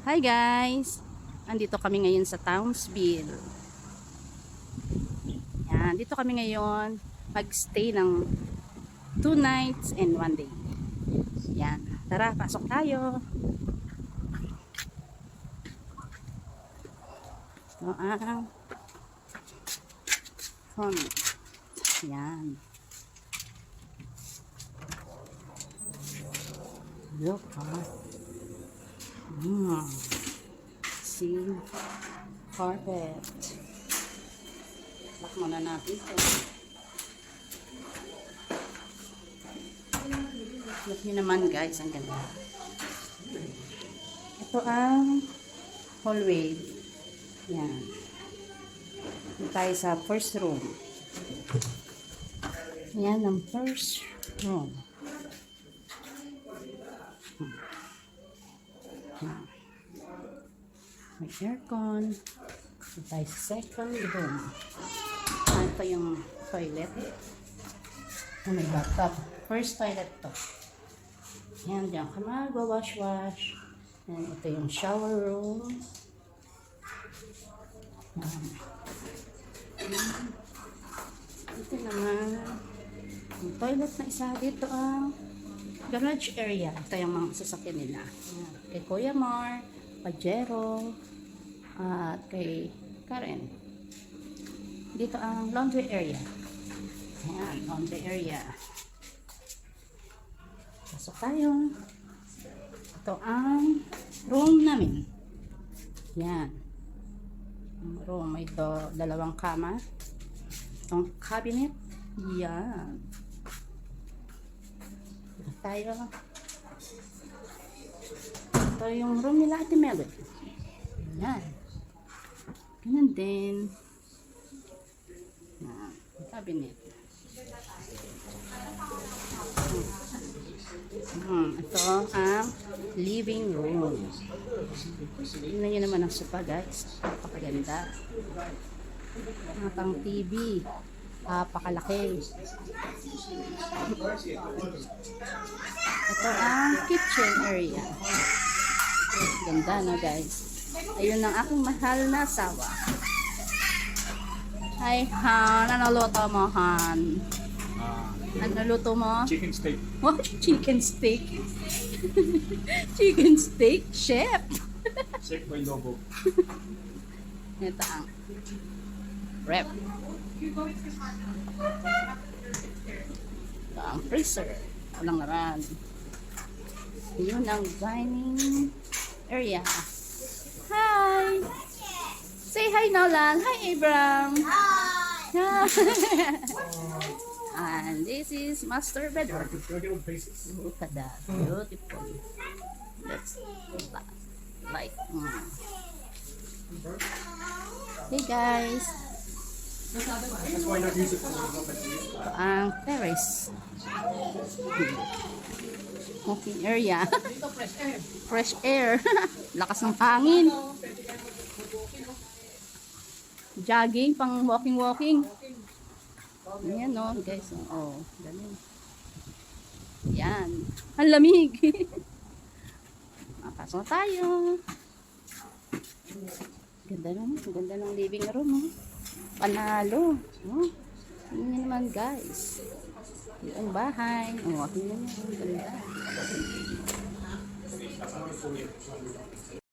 Hi guys! Andito kami ngayon sa Townsville. Yan, dito kami ngayon mag-stay ng 2 nights and 1 day. Yan, tara, pasok tayo. Ito ang front. Yan. Look, see, carpet. Lock muna natin ito. Look nyo naman guys, ang ganda. Ito ang hallway. Yan. Ito tayo sa first room. Yan ang first room. May aircon. Ito tayo sa second room. Ito yung toilet. May bathtub. First toilet to. Yan, dyan ka mag-wash-wash. And ito yung shower room. Ito naman yung toilet na isa. Dito ang garage area. Ito yung mga sasakyan nila. Yan. Kay Kuya Mar, Pajero, at kay Karen. Dito ang laundry area. Ayan, laundry area. Pasok tayo. Ito ang room namin. Yan. Room, may dalawang kama. Itong cabinet. Yan. Ito tayo. Ito yung room nila Ate Melody. Yan. Ganun din. Yan. Cabinet. Ito ang living room. Tingnan nyo naman ang sofa guys. Napakaganda. Pang TV. Napakalaki. Ito ang kitchen area. Ganda na guys. Ayun ang aking mahal na asawa. Hi Han, ano luto mo Han? Ano luto mo? Chicken steak. What? Chicken steak? Chicken steak? Chef? Chef by Lobo. Ito ang rep. Ito ang freezer. Walang laran. Yun ang dining area. Hi! Say hi Nolan. Hi Abram. Hi! And this is master bedroom. Look at that. Beautiful. That's like. Hey guys. That's why not use it for Ito ang terrace. Smoking area. Fresh air. Lakas ng hangin. Jogging, pang walking. Ayan o, guys. Oh, ganun. Yan. Ang lamig. Pasok na tayo. Ganda ng living room. Oh. Panalo. Oh. Tingnan naman guys. Yung bahay. Oh, tingnan nyo. Ganda.